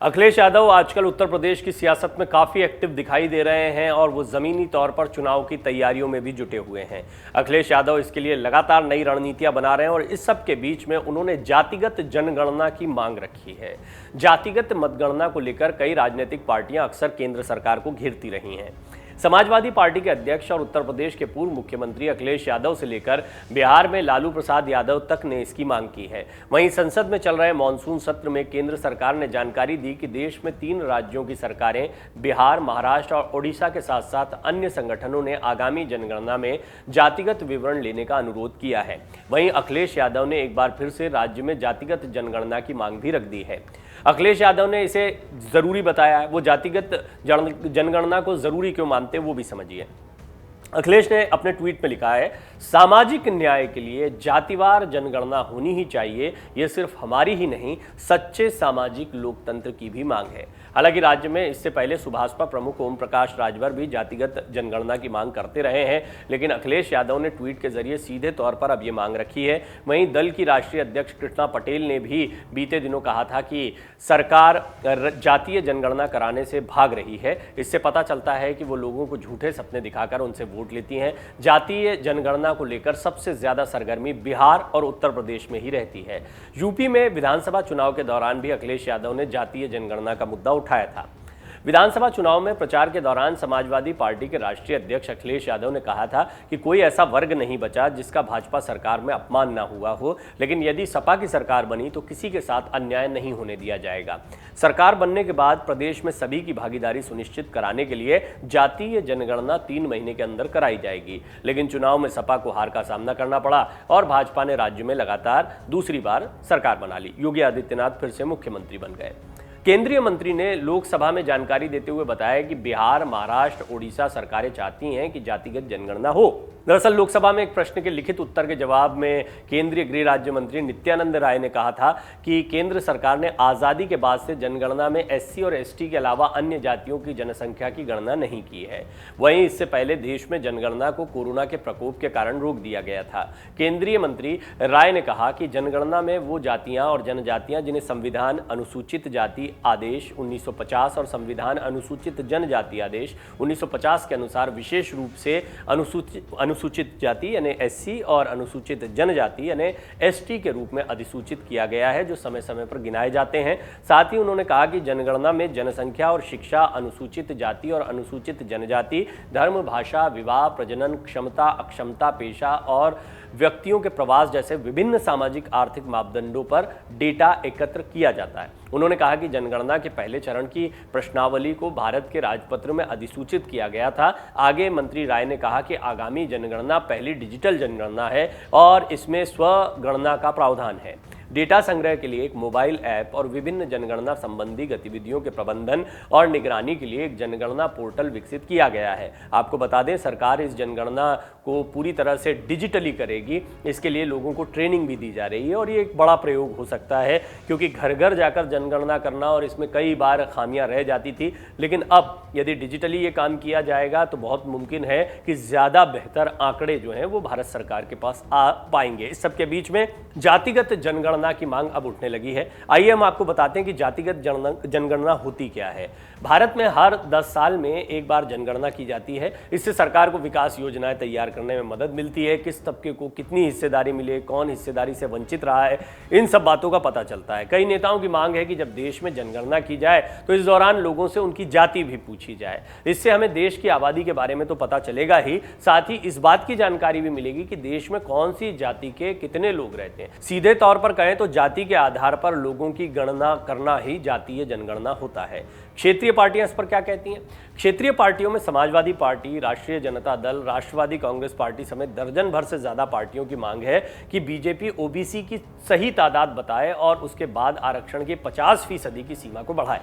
अखिलेश यादव आजकल उत्तर प्रदेश की सियासत में काफ़ी एक्टिव दिखाई दे रहे हैं और वो ज़मीनी तौर पर चुनाव की तैयारियों में भी जुटे हुए हैं। अखिलेश यादव इसके लिए लगातार नई रणनीतियां बना रहे हैं और इस सब के बीच में उन्होंने जातिगत जनगणना की मांग रखी है। जातिगत मतगणना को लेकर कई राजनीतिक पार्टियां अक्सर केंद्र सरकार को घेरती रही हैं। समाजवादी पार्टी के अध्यक्ष और उत्तर प्रदेश के पूर्व मुख्यमंत्री अखिलेश यादव से लेकर बिहार में लालू प्रसाद यादव तक ने इसकी मांग की है। वहीं संसद में चल रहे मॉनसून सत्र में केंद्र सरकार ने जानकारी दी कि देश में 3 राज्यों की सरकारें बिहार, महाराष्ट्र और ओडिशा के साथ साथ अन्य संगठनों ने आगामी जनगणना में जातिगत विवरण लेने का अनुरोध किया है। वहीं अखिलेश यादव ने एक बार फिर से राज्य में जातिगत जनगणना की मांग भी रख दी है। अखिलेश यादव ने इसे जरूरी बताया है। वो जातिगत जनगणना को जरूरी क्यों मानते हैं वो भी समझिए। अखिलेश ने अपने ट्वीट में लिखा है, सामाजिक न्याय के लिए जातिवार जनगणना होनी ही चाहिए। ये सिर्फ हमारी ही नहीं, सच्चे सामाजिक लोकतंत्र की भी मांग है। हालांकि राज्य में इससे पहले सुभाषपा प्रमुख ओम प्रकाश राजभर भी जातिगत जनगणना की मांग करते रहे हैं, लेकिन अखिलेश यादव ने ट्वीट के जरिए सीधे तौर पर अब ये मांग रखी है। वहीं दल की राष्ट्रीय अध्यक्ष कृष्णा पटेल ने भी बीते दिनों कहा था कि सरकार जातीय जनगणना कराने से भाग रही है। इससे पता चलता है कि वो लोगों को झूठे सपने दिखाकर उनसे वोट लेती हैं। जातीय जनगणना को लेकर सबसे ज्यादा सरगर्मी बिहार और उत्तर प्रदेश में ही रहती है। यूपी में विधानसभा चुनाव के दौरान भी अखिलेश यादव ने जातीय जनगणना का मुद्दा उठाया था। विधानसभा चुनाव में प्रचार के दौरान समाजवादी पार्टी के राष्ट्रीय अध्यक्ष अखिलेश यादव ने कहा था कि कोई ऐसा वर्ग नहीं बचा जिसका भाजपा सरकार में अपमान ना हुआ हो, लेकिन यदि सपा की सरकार बनी तो किसी के साथ अन्याय नहीं होने दिया जाएगा। सरकार बनने के बाद प्रदेश में सभी की भागीदारी सुनिश्चित कराने के लिए जातीय जनगणना 3 महीने के अंदर कराई जाएगी, लेकिन चुनाव में सपा को हार का सामना करना पड़ा और भाजपा ने राज्य में लगातार दूसरी बार सरकार बना ली। योगी आदित्यनाथ फिर से मुख्यमंत्री बन गए। केंद्रीय मंत्री ने लोकसभा में जानकारी देते हुए बताया कि बिहार, महाराष्ट्र, ओडिशा सरकारें चाहती हैं कि जातिगत जनगणना हो। दरअसल लोकसभा में एक प्रश्न के लिखित उत्तर के जवाब में केंद्रीय गृह राज्य मंत्री नित्यानंद राय ने कहा था कि केंद्र सरकार ने आज़ादी के बाद से जनगणना में एससी और एसटी के अलावा अन्य जातियों की जनसंख्या की गणना नहीं की है। वहीं इससे पहले देश में जनगणना को कोरोना के प्रकोप के कारण रोक दिया गया था। केंद्रीय मंत्री राय ने कहा कि जनगणना में वो जातियां और जनजातियां जिन्हें संविधान अनुसूचित जाति आदेश 1950 और संविधान अनुसूचित जनजाति आदेश 1950 के अनुसार विशेष रूप से अनुसूचित जाति यानी एससी और अनुसूचित जनजाति यानी एसटी के रूप में अधिसूचित किया गया है, जो समय समय पर गिनाए जाते हैं। साथ ही उन्होंने कहा कि जनगणना में जनसंख्या और शिक्षा, अनुसूचित जाति और अनुसूचित जनजाति, धर्म, भाषा, विवाह, प्रजनन, क्षमता, अक्षमता, पेशा और व्यक्तियों के प्रवास जैसे विभिन्न सामाजिक आर्थिक मापदंडों पर डेटा एकत्र किया जाता है। उन्होंने कहा कि जनगणना के पहले चरण की प्रश्नावली को भारत के राजपत्र में अधिसूचित किया गया था। आगे मंत्री राय ने कहा कि आगामी जनगणना पहली डिजिटल जनगणना है और इसमें स्वगणना का प्रावधान है। डेटा संग्रह के लिए एक मोबाइल ऐप और विभिन्न जनगणना संबंधी गतिविधियों के प्रबंधन और निगरानी के लिए एक जनगणना पोर्टल विकसित किया गया है। आपको बता दें, सरकार इस जनगणना को पूरी तरह से डिजिटली करेगी। इसके लिए लोगों को ट्रेनिंग भी दी जा रही है और ये एक बड़ा प्रयोग हो सकता है, क्योंकि घर घर जाकर जनगणना करना और इसमें कई बार खामियां रह जाती थी। लेकिन अब यदि डिजिटली ये काम किया जाएगा तो बहुत मुमकिन है कि ज़्यादा बेहतर आंकड़े जो हैं वो भारत सरकार के पास आ पाएंगे। इस सब के बीच में जातिगत जनगणना की मांग अब उठने लगी है। आइए हम आपको बताते हैं कि जातिगत जनगणना होती क्या है। भारत में हर 10 साल में एक बार जनगणना की जाती है। इससे सरकार को विकास योजनाएं तैयार करने में मदद मिलती है। किस तबके को कितनी हिस्सेदारी मिले, कौन हिस्सेदारी से वंचित रहा है, इन सब बातों का पता चलता है। कई नेताओं की मांग है कि जब देश में जनगणना की जाए तो इस दौरान लोगों से उनकी जाति भी पूछी जाए। इससे हमें देश की आबादी के बारे में तो पता चलेगा ही, साथ ही इस बात की जानकारी भी मिलेगी कि देश में कौन सी जाति के कितने लोग रहते हैं। सीधे तौर पर कहें तो जाति के आधार पर लोगों की गणना करना ही जातीय जनगणना होता है। क्षेत्रीय पार्टियां इस पर क्या कहती हैं? क्षेत्रीय पार्टियों में समाजवादी पार्टी, राष्ट्रीय जनता दल, राष्ट्रवादी कांग्रेस पार्टी समेत दर्जन भर से ज्यादा पार्टियों की मांग है कि बीजेपी ओबीसी की सही तादाद बताए और उसके बाद आरक्षण की 50% की सीमा को बढ़ाए।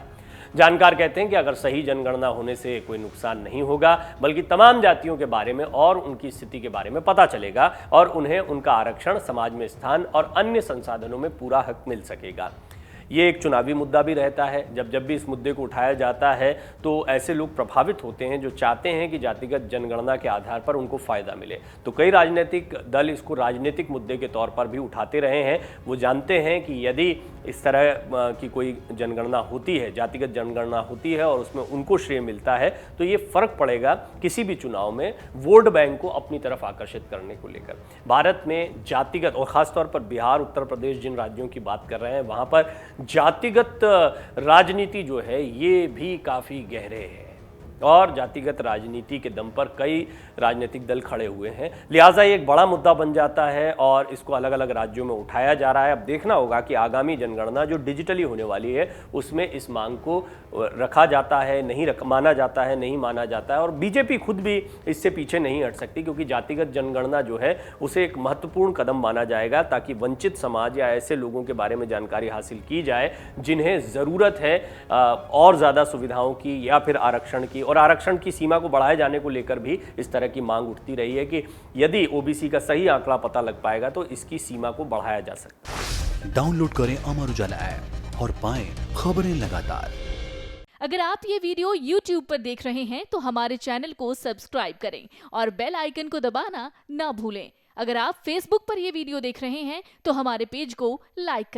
जानकार कहते हैं कि अगर सही जनगणना होने से कोई नुकसान नहीं होगा, बल्कि तमाम जातियों के बारे में और उनकी स्थिति के बारे में पता चलेगा और उन्हें उनका आरक्षण, समाज में स्थान और अन्य संसाधनों में पूरा हक मिल सकेगा। ये एक चुनावी मुद्दा भी रहता है। जब जब भी इस मुद्दे को उठाया जाता है तो ऐसे लोग प्रभावित होते हैं जो चाहते हैं कि जातिगत जनगणना के आधार पर उनको फ़ायदा मिले। तो कई राजनीतिक दल इसको राजनीतिक मुद्दे के तौर पर भी उठाते रहे हैं। वो जानते हैं कि यदि इस तरह की कोई जनगणना होती है, जातिगत जनगणना होती है और उसमें उनको श्रेय मिलता है तो ये फर्क पड़ेगा किसी भी चुनाव में वोट बैंक को अपनी तरफ आकर्षित करने को लेकर। भारत में जातिगत और खासतौर पर बिहार, उत्तर प्रदेश जिन राज्यों की बात कर रहे हैं वहां पर जातिगत राजनीति जो है ये भी काफी गहरे है और जातिगत राजनीति के दम पर कई राजनीतिक दल खड़े हुए हैं। लिहाजा ये एक बड़ा मुद्दा बन जाता है और इसको अलग अलग राज्यों में उठाया जा रहा है। अब देखना होगा कि आगामी जनगणना जो डिजिटली होने वाली है उसमें इस मांग को रखा जाता है, नहीं माना जाता है, नहीं माना जाता है। और बीजेपी खुद भी इससे पीछे नहीं हट सकती क्योंकि जातिगत जनगणना जो है उसे एक महत्वपूर्ण कदम माना जाएगा ताकि वंचित समाज या ऐसे लोगों के बारे में जानकारी हासिल की जाए जिन्हें ज़रूरत है और ज़्यादा सुविधाओं की या फिर आरक्षण की। और आरक्षण की सीमा को बढ़ाए जाने को लेकर भी इस तरह की मांग उठती रही है कि यदि ओबीसी का सही आंकड़ा पता लग पाएगा तो इसकी सीमा को बढ़ाया जा सकता है। डाउनलोड करें अमर उजाला ऐप और पाएं खबरें लगातार। अगर आप ये वीडियो YouTube पर देख रहे हैं तो हमारे चैनल को सब्सक्राइब करें और बेल आइकन को दबाना ना भूलें। अगर आप Facebook पर ये वीडियो देख रहे हैं तो हमारे पेज को लाइक करें।